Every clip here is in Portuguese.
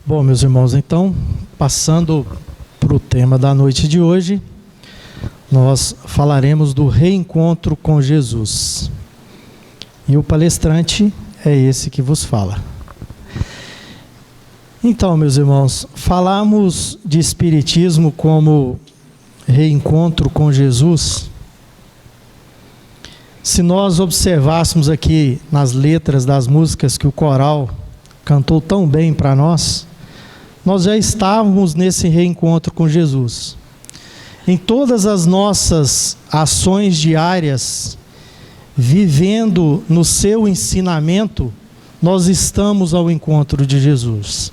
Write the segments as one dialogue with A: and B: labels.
A: Bom, meus irmãos, então, passando para o tema da noite de hoje, nós falaremos do reencontro com Jesus. E o palestrante é esse que vos fala. Então, meus irmãos, falamos de Espiritismo como reencontro com Jesus. Se nós observássemos aqui nas letras das músicas que o coral cantou tão bem para nós já estávamos nesse reencontro com Jesus. Em todas as nossas ações diárias, vivendo no seu ensinamento, nós estamos ao encontro de Jesus.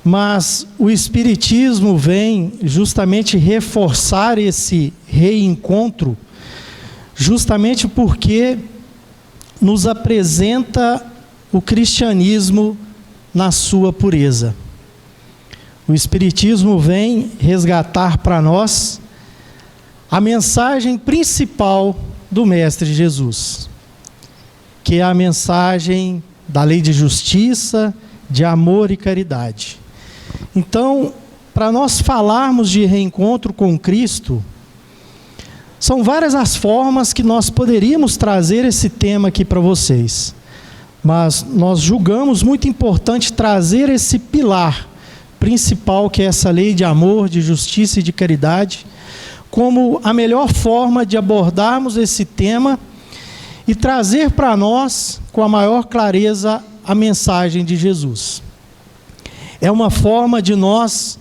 A: Mas o Espiritismo vem justamente reforçar esse reencontro, justamente porque nos apresenta o cristianismo na sua pureza. O Espiritismo vem resgatar para nós a mensagem principal do Mestre Jesus, que é a mensagem da lei de justiça, de amor e caridade. Então, para nós falarmos de reencontro com Cristo, são várias as formas que nós poderíamos trazer esse tema aqui para vocês. Mas nós julgamos muito importante trazer esse pilar principal, que é essa lei de amor, de justiça e de caridade, como a melhor forma de abordarmos esse tema e trazer para nós, com a maior clareza, a mensagem de Jesus. É uma forma de nós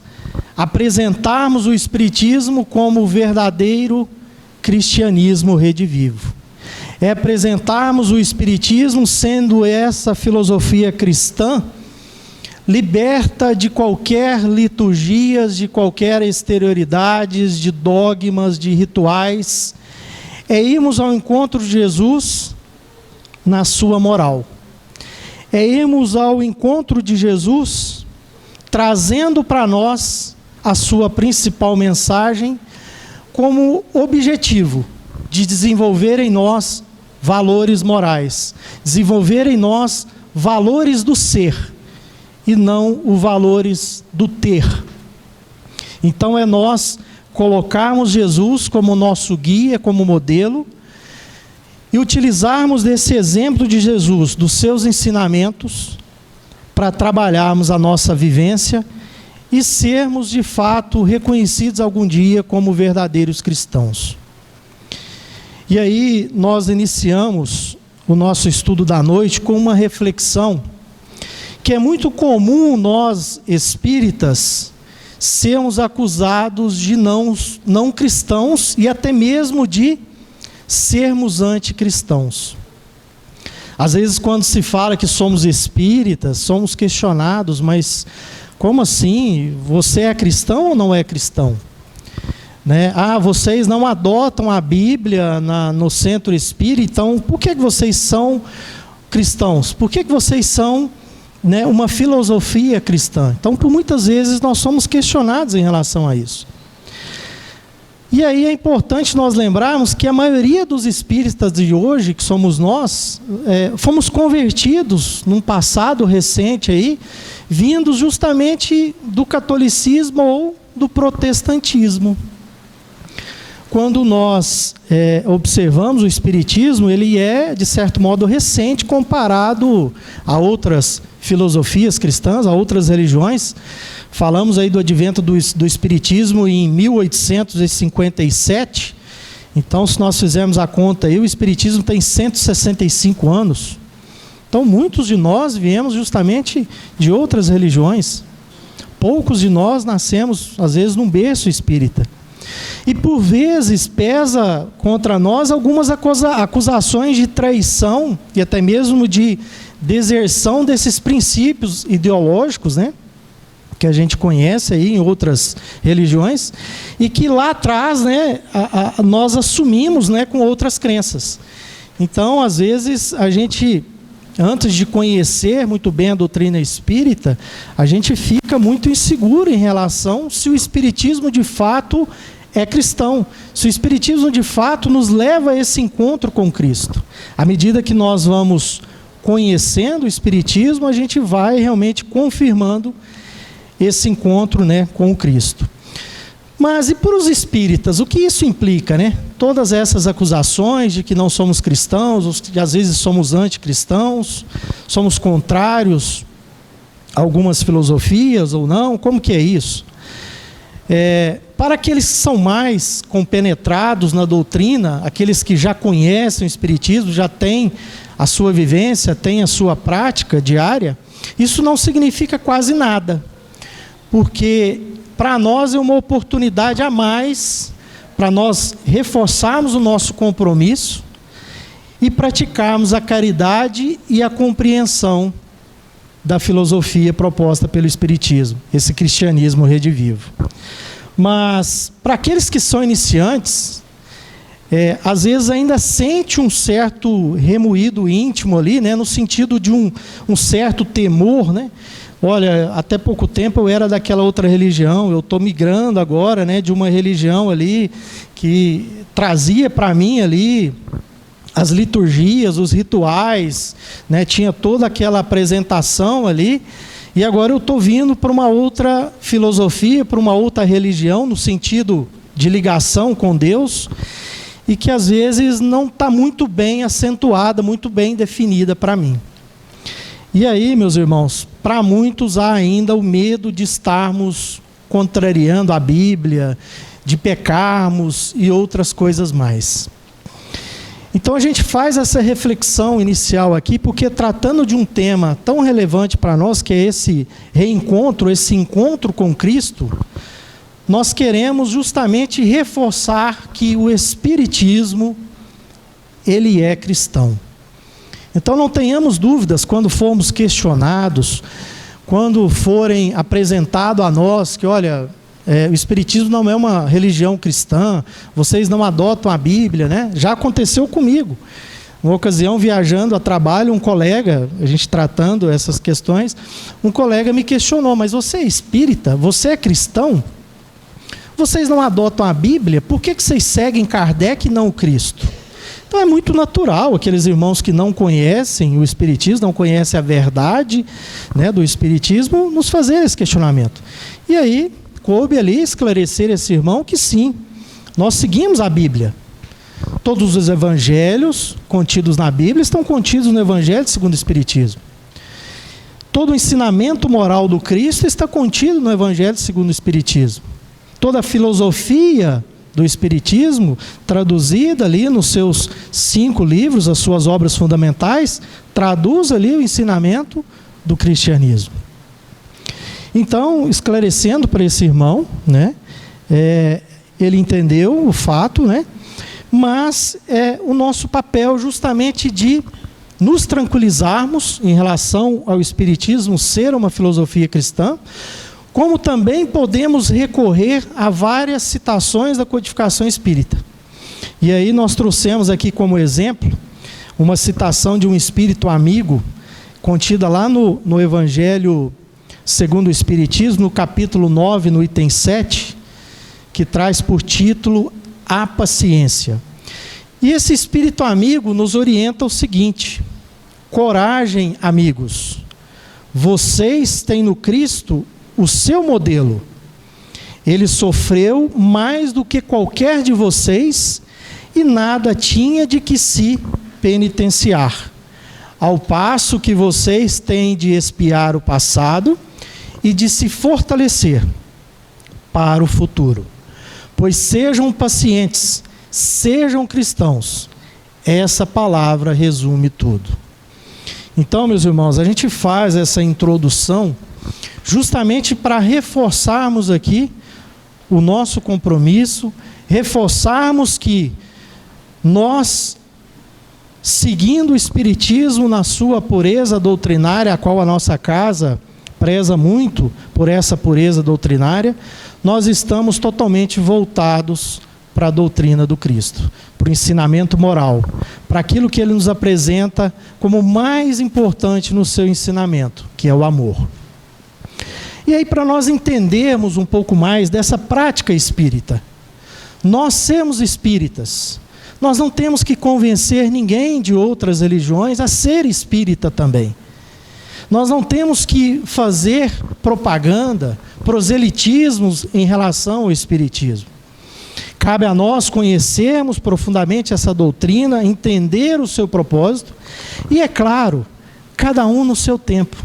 A: apresentarmos o Espiritismo como o verdadeiro cristianismo redivivo. É apresentarmos o Espiritismo sendo essa filosofia cristã liberta de qualquer liturgias, de qualquer exterioridades, de dogmas, de rituais. É irmos ao encontro de Jesus na sua moral. É irmos ao encontro de Jesus trazendo para nós a sua principal mensagem como objetivo de desenvolver em nós valores morais, desenvolver em nós valores do ser e não os valores do ter. Então é nós colocarmos Jesus como nosso guia, como modelo, e utilizarmos desse exemplo de Jesus, dos seus ensinamentos, para trabalharmos a nossa vivência e sermos de fato reconhecidos algum dia como verdadeiros cristãos. E aí nós iniciamos o nosso estudo da noite com uma reflexão que é muito comum nós espíritas sermos acusados de não cristãos e até mesmo de sermos anticristãos. Às vezes quando se fala que somos espíritas, somos questionados, mas como assim? Você é cristão ou não é cristão? Vocês não adotam a Bíblia no centro espírita, então por que vocês são cristãos? Por que vocês são uma filosofia cristã? Então, por muitas vezes nós somos questionados em relação a isso. E aí é importante nós lembrarmos que a maioria dos espíritas de hoje, que somos nós, fomos convertidos num passado recente aí, vindos justamente do catolicismo ou do protestantismo. Quando nós observamos o Espiritismo, ele é, de certo modo, recente comparado a outras filosofias cristãs, a outras religiões. Falamos aí do advento do Espiritismo em 1857. Então, se nós fizermos a conta aí, o Espiritismo tem 165 anos. Então, muitos de nós viemos justamente de outras religiões. Poucos de nós nascemos, às vezes, num berço espírita. E por vezes pesa contra nós algumas acusações de traição e até mesmo de deserção desses princípios ideológicos, que a gente conhece aí em outras religiões, e que lá atrás nós assumimos com outras crenças. Então, às vezes, a gente, antes de conhecer muito bem a doutrina espírita, a gente fica muito inseguro em relação se o espiritismo de fato é cristão, se o Espiritismo de fato nos leva a esse encontro com Cristo. À medida que nós vamos conhecendo o Espiritismo, a gente vai realmente confirmando esse encontro, né, com o Cristo. Mas e para os espíritas, o que isso implica, né? Todas essas acusações de que não somos cristãos, que às vezes somos anticristãos, somos contrários a algumas filosofias ou não, como que é isso? Para aqueles que são mais compenetrados na doutrina, aqueles que já conhecem o Espiritismo, já têm a sua vivência, têm a sua prática diária, isso não significa quase nada, porque para nós é uma oportunidade a mais para nós reforçarmos o nosso compromisso e praticarmos a caridade e a compreensão da filosofia proposta pelo Espiritismo, esse cristianismo redivivo. Mas para aqueles que são iniciantes, às vezes ainda sente um certo remoído íntimo ali, né, no sentido de um certo temor, né? Olha, até pouco tempo eu era daquela outra religião, eu estou migrando agora, né, de uma religião ali que trazia para mim ali as liturgias, os rituais, né, tinha toda aquela apresentação ali, e agora eu estou vindo para uma outra filosofia, para uma outra religião, no sentido de ligação com Deus, e que às vezes não está muito bem acentuada, muito bem definida para mim. E aí, meus irmãos, para muitos há ainda o medo de estarmos contrariando a Bíblia, de pecarmos e outras coisas mais. Então a gente faz essa reflexão inicial aqui, porque tratando de um tema tão relevante para nós, que é esse reencontro, esse encontro com Cristo, nós queremos justamente reforçar que o Espiritismo, ele é cristão. Então não tenhamos dúvidas quando formos questionados, quando forem apresentado a nós que, olha, o Espiritismo não é uma religião cristã, vocês não adotam a Bíblia, né? Já aconteceu comigo. Uma ocasião, viajando a trabalho, um colega, a gente tratando essas questões, um colega me questionou, mas você é espírita? Você é cristão? Vocês não adotam a Bíblia? Por que vocês seguem Kardec e não o Cristo? Então é muito natural aqueles irmãos que não conhecem o Espiritismo, não conhecem a verdade, né, do Espiritismo, nos fazer esse questionamento. E aí, coube ali esclarecer esse irmão que sim, nós seguimos a Bíblia. Todos os evangelhos contidos na Bíblia estão contidos no Evangelho segundo o Espiritismo. Todo o ensinamento moral do Cristo está contido no Evangelho segundo o Espiritismo. Toda a filosofia do Espiritismo, traduzida ali nos seus 5 livros, as suas obras fundamentais, traduz ali o ensinamento do cristianismo. Então, esclarecendo para esse irmão, né, ele entendeu o fato, né, mas é o nosso papel justamente de nos tranquilizarmos em relação ao Espiritismo ser uma filosofia cristã, como também podemos recorrer a várias citações da codificação espírita. E aí nós trouxemos aqui como exemplo uma citação de um espírito amigo, contida lá no Evangelho segundo o Espiritismo, no capítulo 9, no item 7, que traz por título A Paciência. E esse espírito amigo nos orienta o seguinte: coragem, amigos, vocês têm no Cristo o seu modelo. Ele sofreu mais do que qualquer de vocês e nada tinha de que se penitenciar, ao passo que vocês têm de expiar o passado e de se fortalecer para o futuro. Pois sejam pacientes, sejam cristãos. Essa palavra resume tudo. Então, meus irmãos, a gente faz essa introdução justamente para reforçarmos aqui o nosso compromisso, reforçarmos que nós, seguindo o Espiritismo na sua pureza doutrinária, a qual a nossa casa preza muito por essa pureza doutrinária, nós estamos totalmente voltados para a doutrina do Cristo, para o ensinamento moral, para aquilo que ele nos apresenta como mais importante no seu ensinamento, que é o amor. E aí, para nós entendermos um pouco mais dessa prática espírita, nós sermos espíritas, Nós não temos que convencer ninguém de outras religiões a ser espírita também. Nós não temos que fazer propaganda, proselitismos em relação ao espiritismo. Cabe a nós conhecermos profundamente essa doutrina, entender o seu propósito e, é claro, cada um no seu tempo.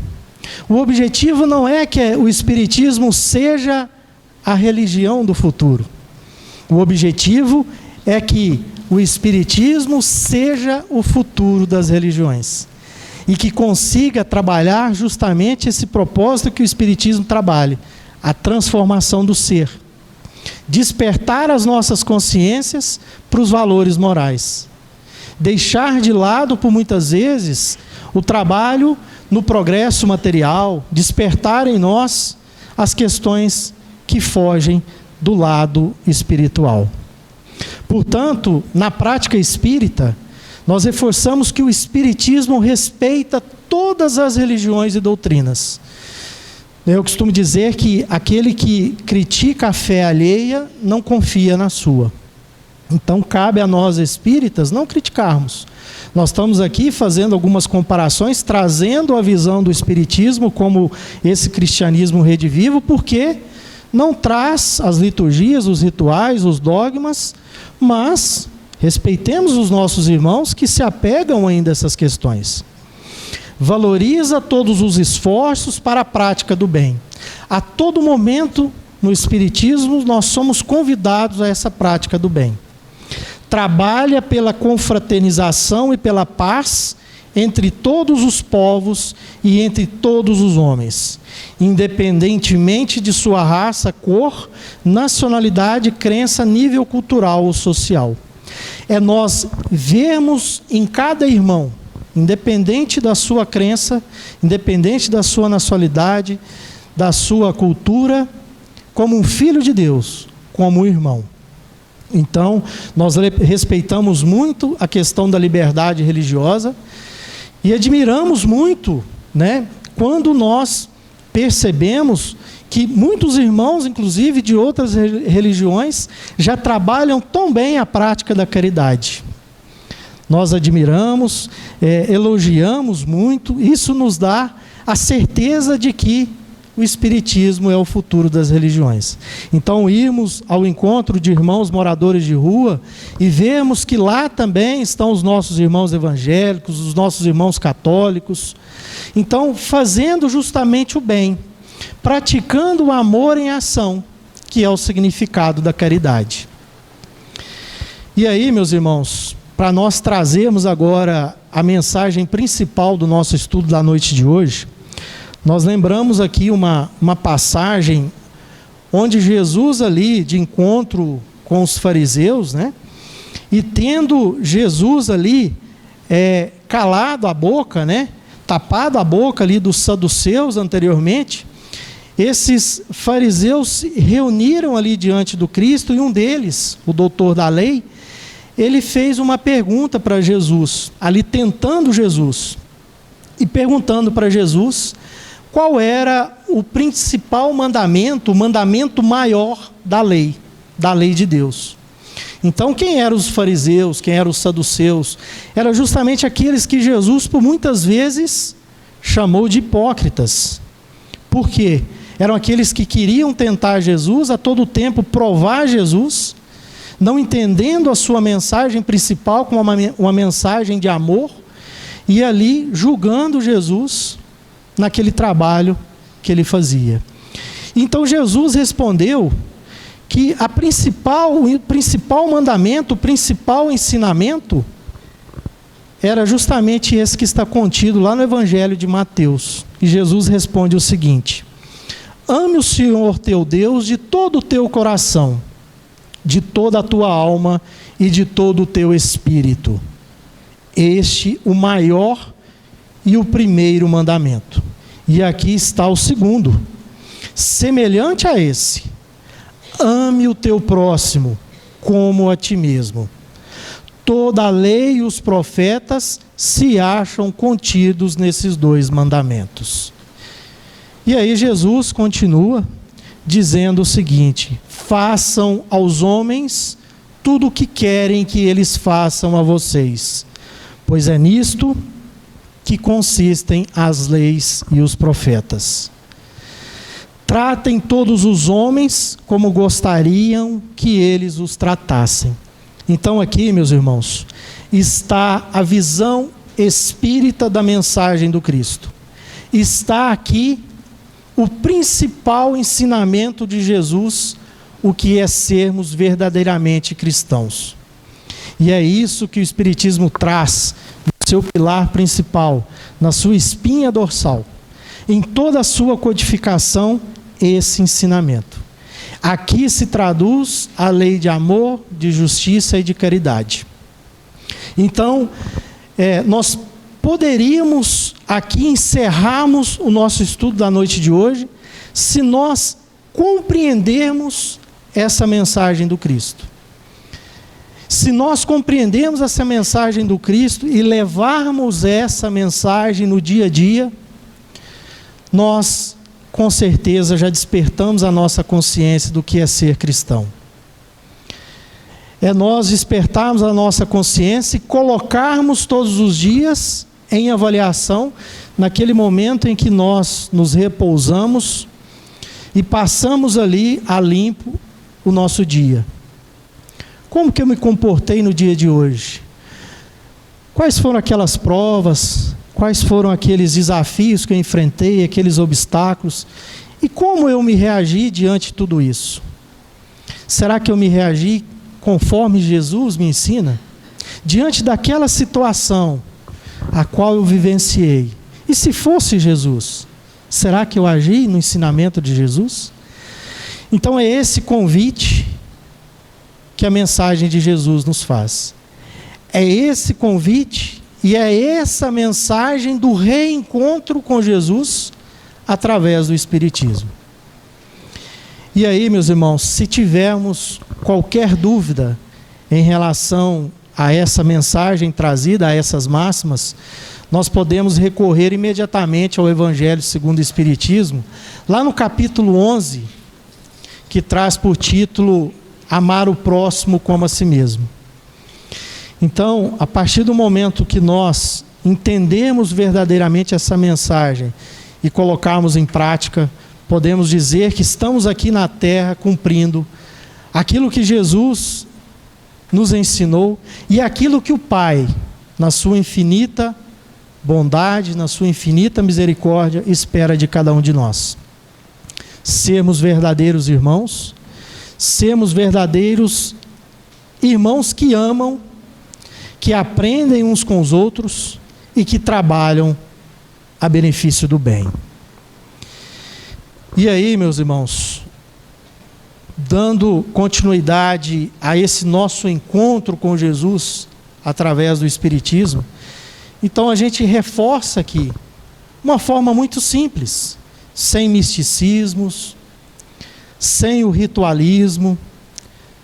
A: O objetivo não é que o espiritismo seja a religião do futuro. O objetivo é que o espiritismo seja o futuro das religiões e que consiga trabalhar justamente esse propósito que o espiritismo trabalha, a transformação do ser. Despertar as nossas consciências para os valores morais. Deixar de lado, por muitas vezes, o trabalho no progresso material, despertar em nós as questões que fogem do lado espiritual. Portanto, na prática espírita, nós reforçamos que o espiritismo respeita todas as religiões e doutrinas. Eu costumo dizer que aquele que critica a fé alheia não confia na sua. Então, cabe a nós espíritas não criticarmos. Nós estamos aqui fazendo algumas comparações, trazendo a visão do espiritismo como esse cristianismo redivivo, porque não traz as liturgias, os rituais, os dogmas, mas respeitemos os nossos irmãos que se apegam ainda a essas questões. Valoriza todos os esforços para a prática do bem. A todo momento, no espiritismo, nós somos convidados a essa prática do bem. Trabalha pela confraternização e pela paz entre todos os povos e entre todos os homens, independentemente de sua raça, cor, nacionalidade, crença, nível cultural ou social. É nós vermos em cada irmão, independente da sua crença, independente da sua nacionalidade, da sua cultura, como um filho de Deus, como um irmão. Então, nós respeitamos muito a questão da liberdade religiosa e admiramos muito, quando nós percebemos que muitos irmãos, inclusive de outras religiões, já trabalham tão bem a prática da caridade. Nós admiramos, elogiamos muito, isso nos dá a certeza de que o espiritismo é o futuro das religiões. Então, irmos ao encontro de irmãos moradores de rua e vermos que lá também estão os nossos irmãos evangélicos, os nossos irmãos católicos. Então, fazendo justamente o bem, praticando o amor em ação, que é o significado da caridade. E aí, meus irmãos, para nós trazermos agora a mensagem principal do nosso estudo da noite de hoje, nós lembramos aqui uma passagem onde Jesus ali, de encontro com os fariseus, e tendo Jesus ali calado a boca, tapado a boca ali dos saduceus anteriormente, esses fariseus se reuniram ali diante do Cristo e um deles, o doutor da lei, ele fez uma pergunta para Jesus, ali tentando Jesus, e perguntando para Jesus qual era o principal mandamento, o mandamento maior da lei de Deus. Então, quem eram os fariseus, quem eram os saduceus? Eram justamente aqueles que Jesus, por muitas vezes, chamou de hipócritas. Por quê? Eram aqueles que queriam tentar Jesus, a todo tempo provar Jesus, não entendendo a sua mensagem principal como uma mensagem de amor, e ali julgando Jesus naquele trabalho que ele fazia. Então Jesus respondeu que o principal mandamento, o principal ensinamento, era justamente esse que está contido lá no Evangelho de Mateus. E Jesus responde o seguinte: ame o Senhor teu Deus de todo o teu coração, de toda a tua alma e de todo o teu espírito. Este o maior e o primeiro mandamento. E aqui está o segundo, semelhante a esse: ame o teu próximo como a ti mesmo. Toda a lei e os profetas se acham contidos nesses dois mandamentos. E aí Jesus continua dizendo o seguinte: façam aos homens tudo o que querem que eles façam a vocês, pois é nisto que consistem as leis e os profetas. Tratem todos os homens como gostariam que eles os tratassem. Então aqui, meus irmãos, está a visão espírita da mensagem do Cristo. Está aqui o principal ensinamento de Jesus, o que é sermos verdadeiramente cristãos. E é isso que o Espiritismo traz no seu pilar principal, na sua espinha dorsal, em toda a sua codificação, esse ensinamento. Aqui se traduz a lei de amor, de justiça e de caridade. Então, nós poderíamos aqui encerrarmos o nosso estudo da noite de hoje, se nós compreendermos essa mensagem do Cristo. Se nós compreendermos essa mensagem do Cristo e levarmos essa mensagem no dia a dia, nós, com certeza, já despertamos a nossa consciência do que é ser cristão. É nós despertarmos a nossa consciência e colocarmos todos os dias em avaliação, naquele momento em que nós nos repousamos e passamos ali a limpo o nosso dia. Como que eu me comportei no dia de hoje? Quais foram aquelas provas? Quais foram aqueles desafios que eu enfrentei, aqueles obstáculos? E como eu me reagi diante de tudo isso? Será que eu me reagi conforme Jesus me ensina? Diante daquela situação a qual eu vivenciei. E se fosse Jesus, será que eu agi no ensinamento de Jesus? Então é esse convite que a mensagem de Jesus nos faz. É esse convite e é essa mensagem do reencontro com Jesus através do Espiritismo. E aí, meus irmãos, se tivermos qualquer dúvida em relação a essa mensagem trazida, a essas máximas, nós podemos recorrer imediatamente ao Evangelho segundo o Espiritismo, lá no capítulo 11, que traz por título Amar o próximo como a si mesmo. Então, a partir do momento que nós entendemos verdadeiramente essa mensagem e colocarmos em prática, podemos dizer que estamos aqui na terra cumprindo aquilo que Jesus nos ensinou e aquilo que o Pai, na sua infinita bondade, na sua infinita misericórdia, espera de cada um de nós. Sermos verdadeiros irmãos, sermos verdadeiros irmãos que amam, que aprendem uns com os outros e que trabalham a benefício do bem. E aí, meus irmãos, dando continuidade a esse nosso encontro com Jesus através do Espiritismo, então a gente reforça aqui uma forma muito simples, sem misticismos, sem o ritualismo,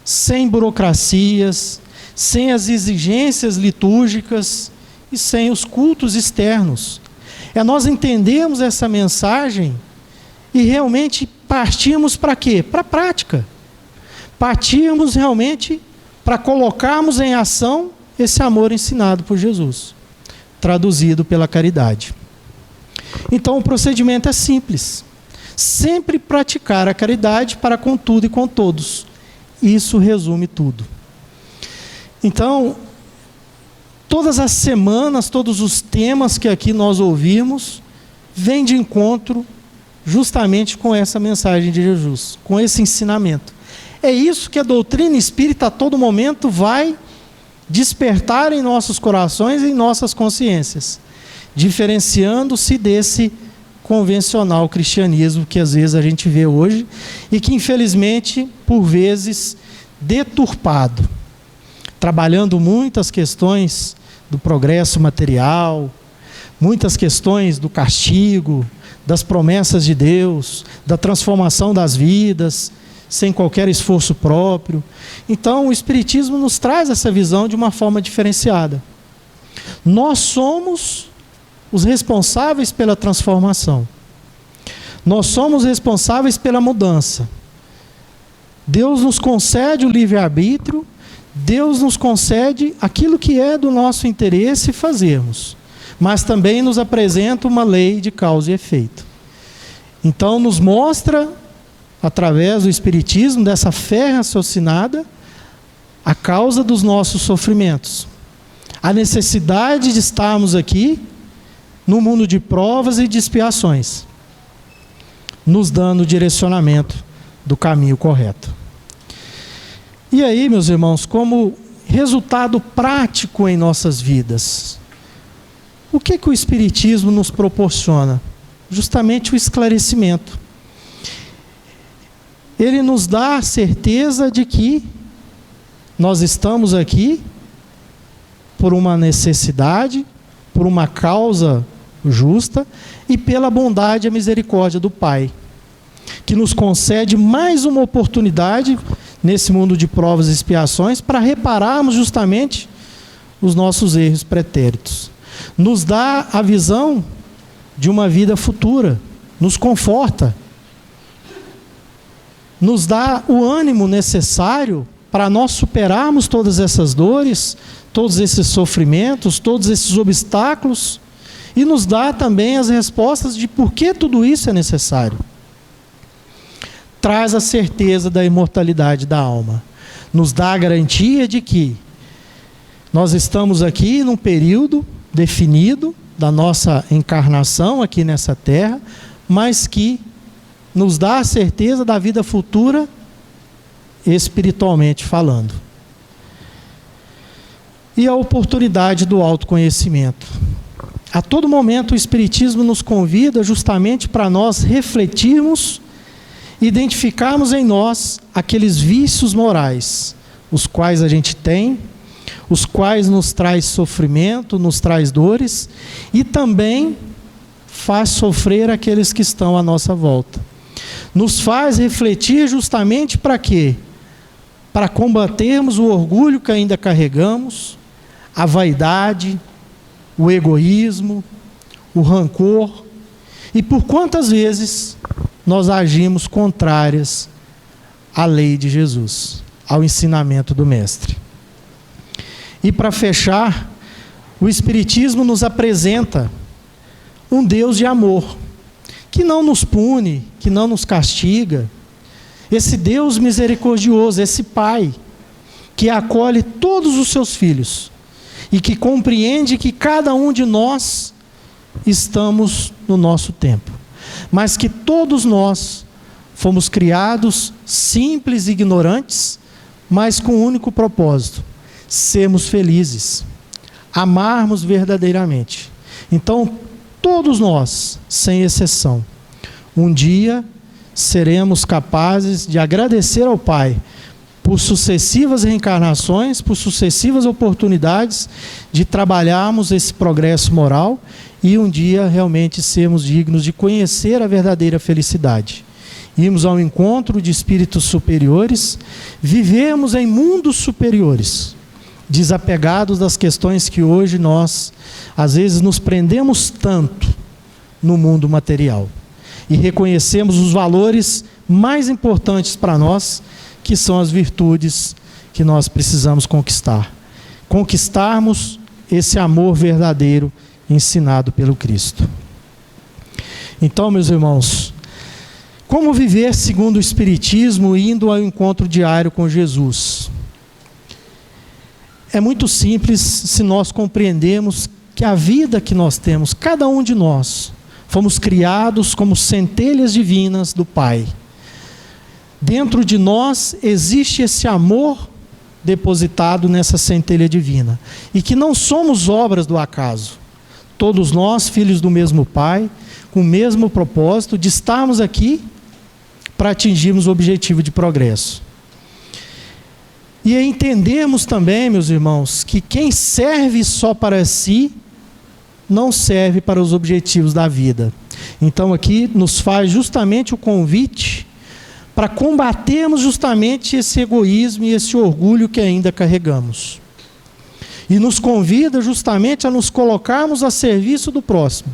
A: sem burocracias, sem as exigências litúrgicas e sem os cultos externos. É nós entendermos essa mensagem e realmente partirmos para quê? Para a prática. Partirmos realmente para colocarmos em ação esse amor ensinado por Jesus, traduzido pela caridade. Então o procedimento é simples. Sempre praticar a caridade para com tudo e com todos. Isso resume tudo. Então, todas as semanas, todos os temas que aqui nós ouvimos, vêm de encontro justamente com essa mensagem de Jesus, com esse ensinamento. É isso que a doutrina espírita a todo momento vai despertar em nossos corações e em nossas consciências, diferenciando-se desse convencional cristianismo que às vezes a gente vê hoje e que infelizmente, por vezes, deturpado, trabalhando muitas questões do progresso material, muitas questões do castigo, das promessas de Deus, da transformação das vidas, sem qualquer esforço próprio. Então o Espiritismo nos traz essa visão de uma forma diferenciada. Nós somos os responsáveis pela transformação. Nós somos responsáveis pela mudança. Deus nos concede o livre-arbítrio, Deus nos concede aquilo que é do nosso interesse fazermos, mas também nos apresenta uma lei de causa e efeito. Então nos mostra, através do Espiritismo, dessa fé raciocinada, a causa dos nossos sofrimentos, a necessidade de estarmos aqui no mundo de provas e de expiações, nos dando o direcionamento do caminho correto. E aí, meus irmãos, como resultado prático em nossas vidas, o que o Espiritismo nos proporciona? Justamente o esclarecimento. Ele nos dá a certeza de que nós estamos aqui por uma necessidade, por uma causa justa e pela bondade e a misericórdia do Pai, que nos concede mais uma oportunidade nesse mundo de provas e expiações para repararmos justamente os nossos erros pretéritos. Nos dá a visão de uma vida futura, nos conforta, nos dá o ânimo necessário para nós superarmos todas essas dores, todos esses sofrimentos, todos esses obstáculos, e nos dá também as respostas de por que tudo isso é necessário. Traz a certeza da imortalidade da alma, nos dá a garantia de que nós estamos aqui num período definido da nossa encarnação aqui nessa terra, mas que nos dá a certeza da vida futura, espiritualmente falando. E a oportunidade do autoconhecimento. A todo momento o Espiritismo nos convida justamente para nós refletirmos, identificarmos em nós aqueles vícios morais, os quais a gente tem, os quais nos traz sofrimento, nos traz dores, e também faz sofrer aqueles que estão à nossa volta. Nos faz refletir justamente para quê? Para combatermos o orgulho que ainda carregamos, a vaidade, o egoísmo, o rancor, e por quantas vezes nós agimos contrárias à lei de Jesus, ao ensinamento do Mestre. E para fechar, o Espiritismo nos apresenta um Deus de amor, que não nos pune, que não nos castiga. Esse Deus misericordioso, esse Pai, que acolhe todos os seus filhos e que compreende que cada um de nós estamos no nosso tempo, mas que todos nós fomos criados simples e ignorantes, mas com um único propósito: sermos felizes, amarmos verdadeiramente. Então, todos nós, sem exceção, um dia seremos capazes de agradecer ao Pai por sucessivas reencarnações, por sucessivas oportunidades de trabalharmos esse progresso moral e um dia realmente sermos dignos de conhecer a verdadeira felicidade. Irmos ao encontro de espíritos superiores, vivermos em mundos superiores, desapegados das questões que hoje nós, às vezes, nos prendemos tanto no mundo material. E reconhecemos os valores mais importantes para nós, que são as virtudes que nós precisamos conquistar. Conquistarmos esse amor verdadeiro ensinado pelo Cristo. Então, meus irmãos, como viver segundo o Espiritismo, indo ao encontro diário com Jesus? É muito simples se nós compreendemos que a vida que nós temos, cada um de nós, fomos criados como centelhas divinas do Pai. Dentro de nós existe esse amor depositado nessa centelha divina, e que não somos obras do acaso. Todos nós, filhos do mesmo Pai, com o mesmo propósito de estarmos aqui para atingirmos o objetivo de progresso. E entendermos também, meus irmãos, que quem serve só para si, não serve para os objetivos da vida. Então aqui nos faz justamente o convite para combatermos justamente esse egoísmo e esse orgulho que ainda carregamos. E nos convida justamente a nos colocarmos a serviço do próximo,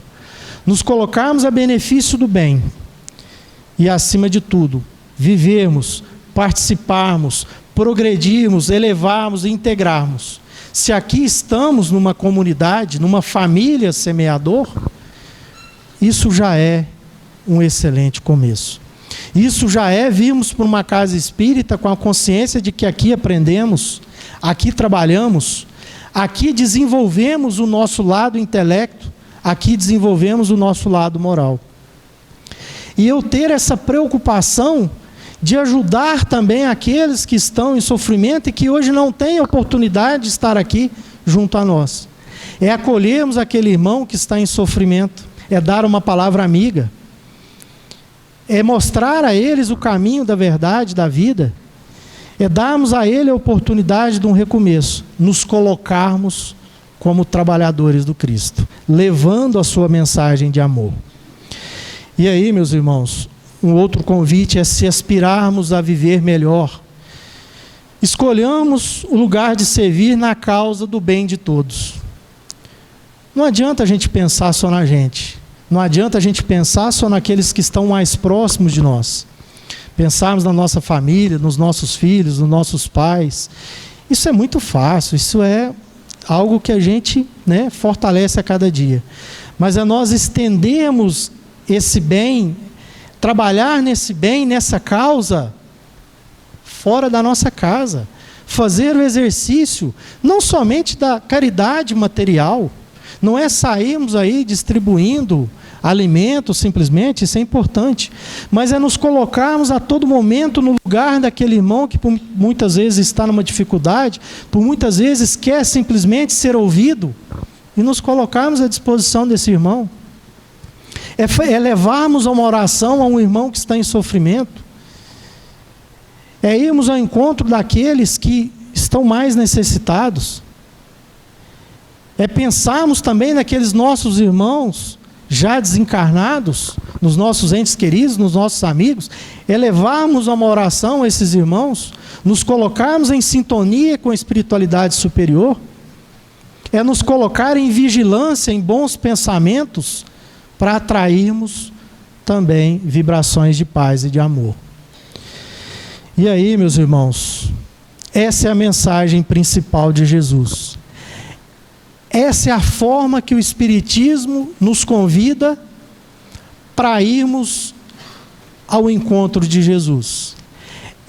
A: nos colocarmos a benefício do bem. E acima de tudo, vivermos, participarmos, progredirmos, elevarmos e integrarmos. Se aqui estamos numa comunidade, numa família semeador, isso já é um excelente começo. Isso já é virmos para uma casa espírita com a consciência de que aqui aprendemos, aqui trabalhamos, aqui desenvolvemos o nosso lado intelecto, aqui desenvolvemos o nosso lado moral. E eu ter essa preocupação de ajudar também aqueles que estão em sofrimento e que hoje não têm oportunidade de estar aqui junto a nós. É acolhermos aquele irmão que está em sofrimento, é dar uma palavra amiga, é mostrar a eles o caminho da verdade, da vida, é darmos a ele a oportunidade de um recomeço, nos colocarmos como trabalhadores do Cristo, levando a sua mensagem de amor. E aí, meus irmãos, um outro convite é se aspirarmos a viver melhor. Escolhamos o lugar de servir na causa do bem de todos. Não adianta a gente pensar só na gente. Não adianta a gente pensar só naqueles que estão mais próximos de nós. Pensarmos na nossa família, nos nossos filhos, nos nossos pais. Isso é muito fácil, isso é algo que a gente, fortalece a cada dia. Mas é nós estendermos esse bem, trabalhar nesse bem, nessa causa, fora da nossa casa. Fazer o exercício, não somente da caridade material, não é sairmos aí distribuindo alimento simplesmente, isso é importante, mas é nos colocarmos a todo momento no lugar daquele irmão que por muitas vezes está numa dificuldade, por muitas vezes quer simplesmente ser ouvido, e nos colocarmos à disposição desse irmão. É levarmos uma oração a um irmão que está em sofrimento, é irmos ao encontro daqueles que estão mais necessitados, é pensarmos também naqueles nossos irmãos já desencarnados, nos nossos entes queridos, nos nossos amigos, é levarmos uma oração a esses irmãos, nos colocarmos em sintonia com a espiritualidade superior, é nos colocar em vigilância, em bons pensamentos, para atrairmos também vibrações de paz e de amor. E aí, meus irmãos, essa é a mensagem principal de Jesus. Essa é a forma que o Espiritismo nos convida para irmos ao encontro de Jesus.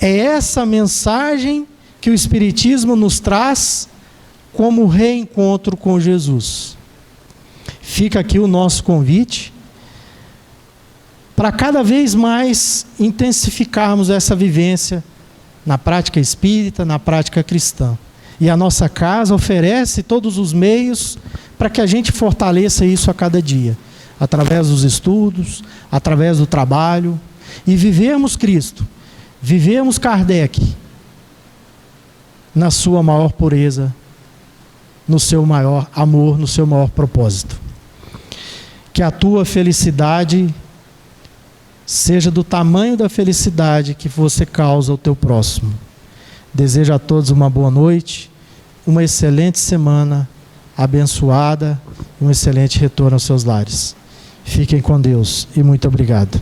A: É essa mensagem que o Espiritismo nos traz como reencontro com Jesus. Fica aqui o nosso convite para cada vez mais intensificarmos essa vivência na prática espírita, na prática cristã. E a nossa casa oferece todos os meios para que a gente fortaleça isso a cada dia, através dos estudos, através do trabalho, e vivermos Cristo, vivermos Kardec, na sua maior pureza, no seu maior amor, no seu maior propósito. Que a tua felicidade seja do tamanho da felicidade que você causa ao teu próximo. Desejo a todos uma boa noite, uma excelente semana abençoada, um excelente retorno aos seus lares. Fiquem com Deus e muito obrigado.